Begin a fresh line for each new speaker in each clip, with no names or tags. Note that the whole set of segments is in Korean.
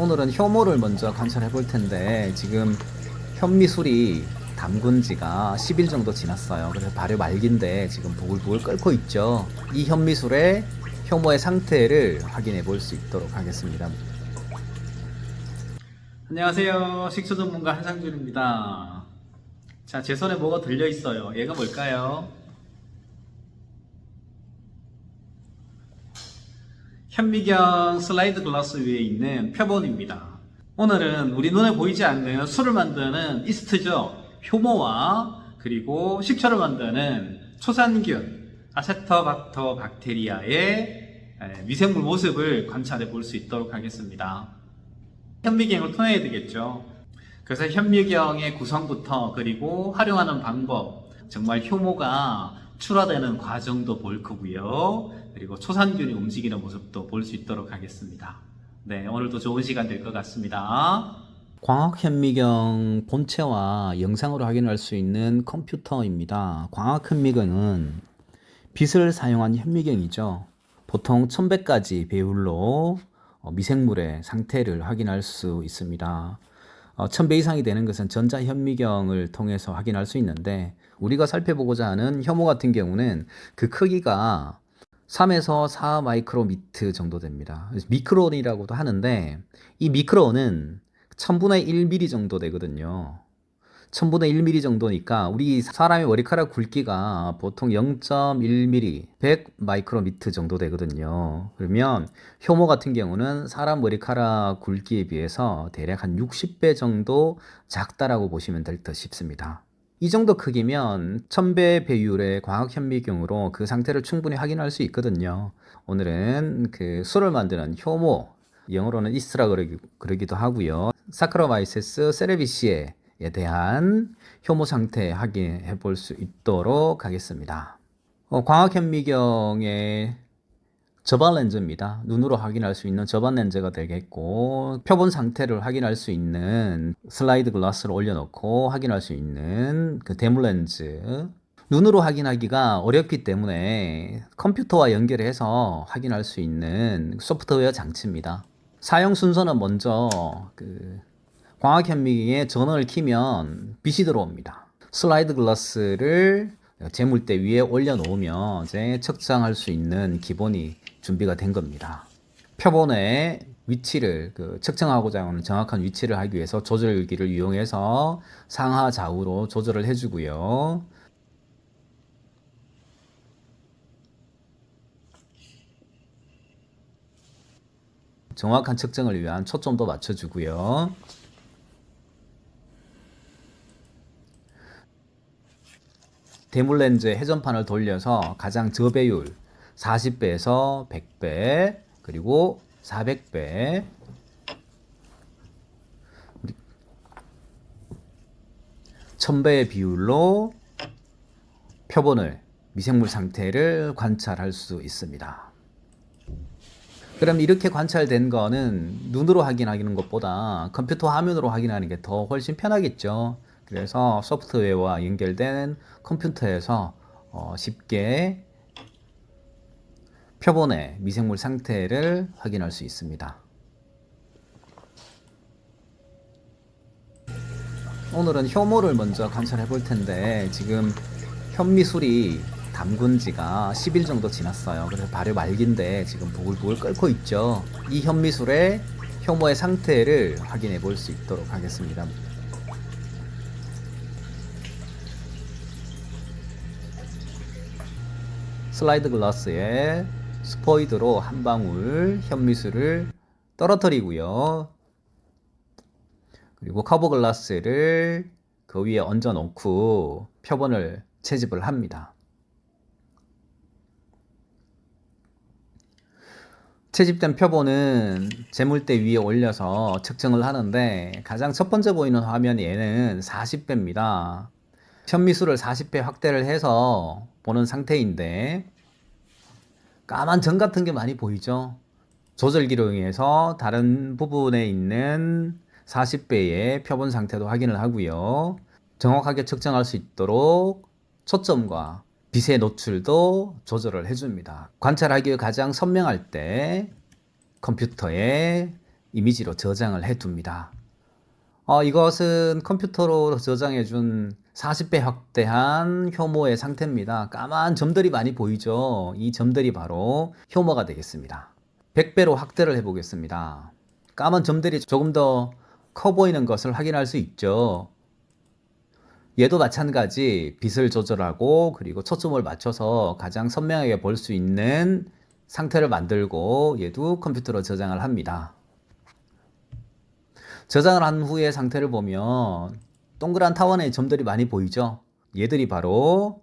오늘은 효모를 먼저 관찰해 볼 텐데 지금 현미술이 담근 지가 10일 정도 지났어요. 그래서 발효 말기인데 지금 부글부글 끓고 있죠. 이 현미술의 효모의 상태를 확인해 볼 수 있도록 하겠습니다. 안녕하세요. 식초 전문가 한상준입니다. 자, 제 손에 뭐가 들려 있어요. 얘가 뭘까요? 현미경 슬라이드 글라스 위에 있는 표본입니다. 오늘은 우리 눈에 보이지 않는 술을 만드는 이스트죠. 효모와 그리고 식초를 만드는 초산균 아세토박터 박테리아의 미생물 모습을 관찰해 볼 수 있도록 하겠습니다. 현미경을 통해야 되겠죠. 그래서 현미경의 구성부터 그리고 활용하는 방법, 정말 효모가 출하되는 과정도 볼 거고요. 그리고 초산균이 움직이는 모습도 볼 수 있도록 하겠습니다. 네, 오늘도 좋은 시간 될 것 같습니다. 광학 현미경 본체와 영상으로 확인할 수 있는 컴퓨터입니다. 광학 현미경은 빛을 사용한 현미경이죠. 보통 1100가지 배율로 미생물의 상태를 확인할 수 있습니다. 1000배 이상이 되는 것은 전자현미경을 통해서 확인할 수 있는데, 우리가 살펴보고자 하는 혐오 같은 경우는 그 크기가 3에서 4 마이크로미터 정도 됩니다. 미크론이라고도 하는데, 이 미크론은 1000분의 1mm 정도 되거든요. 1000분의 1mm 정도니까 우리 사람의 머리카락 굵기가 보통 0.1mm, 100 마이크로미터 정도 되거든요. 그러면 효모 같은 경우는 사람 머리카락 굵기에 비해서 대략 한 60배 정도 작다라고 보시면 될 듯 싶습니다. 이 정도 크기면 1000배 배율의 광학 현미경으로 그 상태를 충분히 확인할 수 있거든요. 오늘은 그 술을 만드는 효모, 영어로는 이스트라 그러기도 하고요. 사카로마이세스 세레비시에 대한 효모 상태 확인해 볼 수 있도록 하겠습니다. 광학 현미경의 저반 렌즈입니다. 눈으로 확인할 수 있는 저반 렌즈가 되겠고, 표본 상태를 확인할 수 있는 슬라이드 글라스를 올려놓고 확인할 수 있는 그 대물 렌즈. 눈으로 확인하기가 어렵기 때문에 컴퓨터와 연결해서 확인할 수 있는 소프트웨어 장치입니다. 사용 순서는 먼저 광학 현미경에 전원을 켜면 빛이 들어옵니다. 슬라이드 글라스를 재물대 위에 올려놓으면 이제 측정할 수 있는 기본이 준비가 된 겁니다. 표본의 위치를 측정하고자 하는 정확한 위치를 하기 위해서 조절기를 이용해서 상하 좌우로 조절을 해주고요. 정확한 측정을 위한 초점도 맞춰주고요. 대물 렌즈의 회전판을 돌려서 가장 저배율 40배에서 100배 그리고 400배 1000배의 비율로 표본을 미생물 상태를 관찰할 수 있습니다. 그럼 이렇게 관찰된 거는 눈으로 확인하는 것보다 컴퓨터 화면으로 확인하는 게 더 훨씬 편하겠죠. 그래서 소프트웨어와 연결된 컴퓨터에서 쉽게 표본의 미생물 상태를 확인할 수 있습니다. 오늘은 효모를 먼저 관찰해 볼 텐데 지금 현미술이 담근 지가 10일 정도 지났어요. 그래서 발효 말기인데 지금 부글부글 끓고 있죠. 이 현미술의 효모의 상태를 확인해 볼 수 있도록 하겠습니다. 슬라이드 글라스에 스포이드로 한 방울 현미술을 떨어뜨리고요. 그리고 커버 글라스를 그 위에 얹어 놓고 표본을 채집을 합니다. 채집된 표본은 재물대 위에 올려서 측정을 하는데, 가장 첫 번째 보이는 화면이 얘는 40배입니다. 현미술을 40배 확대를 해서 보는 상태인데, 까만 점 같은 게 많이 보이죠? 조절기로 인해서 다른 부분에 있는 40배의 표본 상태도 확인을 하고요. 정확하게 측정할 수 있도록 초점과 빛의 노출도 조절을 해줍니다. 관찰하기에 가장 선명할 때 컴퓨터에 이미지로 저장을 해 둡니다. 이것은 컴퓨터로 저장해 준 40배 확대한 효모의 상태입니다. 까만 점들이 많이 보이죠? 이 점들이 바로 효모가 되겠습니다. 100배로 확대를 해 보겠습니다. 까만 점들이 조금 더 커 보이는 것을 확인할 수 있죠. 얘도 마찬가지 빛을 조절하고 그리고 초점을 맞춰서 가장 선명하게 볼 수 있는 상태를 만들고 얘도 컴퓨터로 저장을 합니다. 저장을 한 후의 상태를 보면 동그란 타원의 점들이 많이 보이죠? 얘들이 바로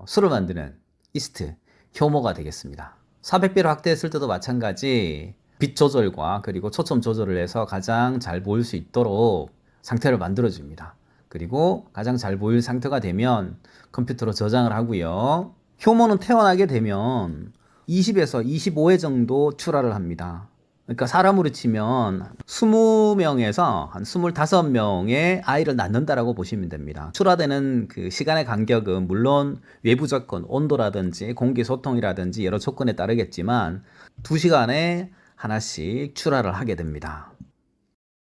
술을 만드는 이스트, 효모가 되겠습니다. 400배로 확대했을 때도 마찬가지 빛 조절과 그리고 초점 조절을 해서 가장 잘 보일 수 있도록 상태를 만들어 줍니다. 그리고 가장 잘 보일 상태가 되면 컴퓨터로 저장을 하고요. 효모는 태어나게 되면 20에서 25회 정도 출하를 합니다. 그러니까 사람으로 치면 20명에서 한 25명의 아이를 낳는다라고 보시면 됩니다. 출하되는 그 시간의 간격은 물론 외부 조건, 온도라든지 공기 소통이라든지 여러 조건에 따르겠지만 2시간에 하나씩 출하를 하게 됩니다.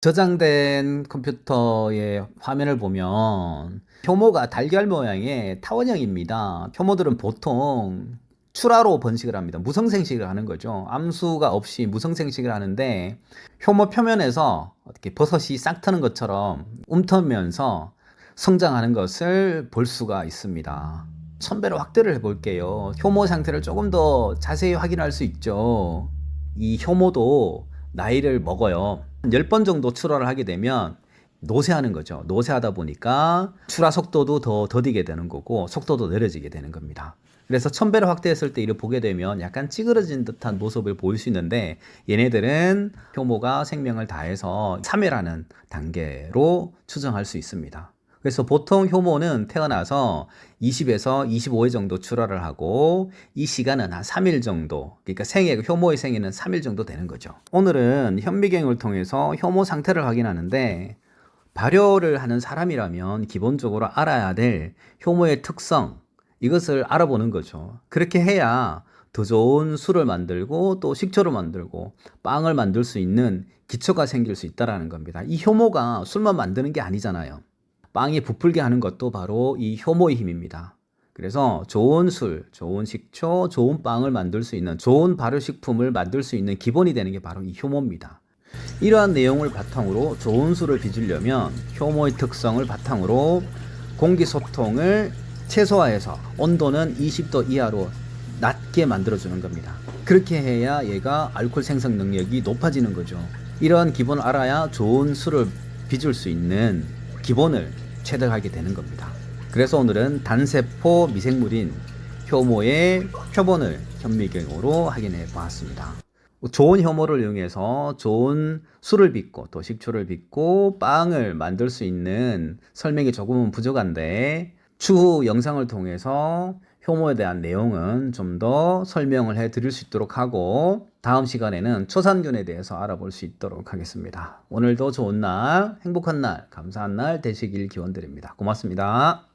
저장된 컴퓨터의 화면을 보면 효모가 달걀 모양의 타원형입니다. 효모들은 보통 출하로 번식을 합니다. 무성생식을 하는 거죠. 암수가 없이 무성생식을 하는데 효모 표면에서 어떻게 버섯이 싹 트는 것처럼 움트면서 성장하는 것을 볼 수가 있습니다. 1000배로 확대를 해볼게요. 효모 상태를 조금 더 자세히 확인할 수 있죠. 이 효모도 나이를 먹어요. 10번 정도 출하를 하게 되면 노쇠하는 거죠. 노쇠하다 보니까 출하 속도도 더 더디게 되는 거고 속도도 느려지게 되는 겁니다. 그래서 1000배로 확대했을 때 이를 보게 되면 약간 찌그러진 듯한 모습을 보일 수 있는데 얘네들은 효모가 생명을 다해서 3회라는 단계로 추정할 수 있습니다. 그래서 보통 효모는 태어나서 20에서 25회 정도 출하를 하고 이 시간은 한 3일 정도, 그러니까 효모의 생애는 3일 정도 되는 거죠. 오늘은 현미경을 통해서 효모 상태를 확인하는데 발효를 하는 사람이라면 기본적으로 알아야 될 효모의 특성, 이것을 알아보는 거죠. 그렇게 해야 더 좋은 술을 만들고 또 식초를 만들고 빵을 만들 수 있는 기초가 생길 수 있다는 겁니다. 이 효모가 술만 만드는 게 아니잖아요. 빵이 부풀게 하는 것도 바로 이 효모의 힘입니다. 그래서 좋은 술, 좋은 식초, 좋은 빵을 만들 수 있는, 좋은 발효식품을 만들 수 있는 기본이 되는 게 바로 이 효모입니다. 이러한 내용을 바탕으로 좋은 술을 빚으려면 효모의 특성을 바탕으로 공기 소통을 최소화해서 온도는 20도 이하로 낮게 만들어주는 겁니다. 그렇게 해야 얘가 알코올 생성 능력이 높아지는 거죠. 이런 기본을 알아야 좋은 술을 빚을 수 있는 기본을 체득하게 되는 겁니다. 그래서 오늘은 단세포 미생물인 효모의 표본을 현미경으로 확인해 보았습니다. 좋은 효모를 이용해서 좋은 술을 빚고 또 식초를 빚고 빵을 만들 수 있는 설명이 조금은 부족한데 추후 영상을 통해서 효모에 대한 내용은 좀 더 설명을 해 드릴 수 있도록 하고 다음 시간에는 초산균에 대해서 알아볼 수 있도록 하겠습니다. 오늘도 좋은 날, 행복한 날, 감사한 날 되시길 기원드립니다. 고맙습니다.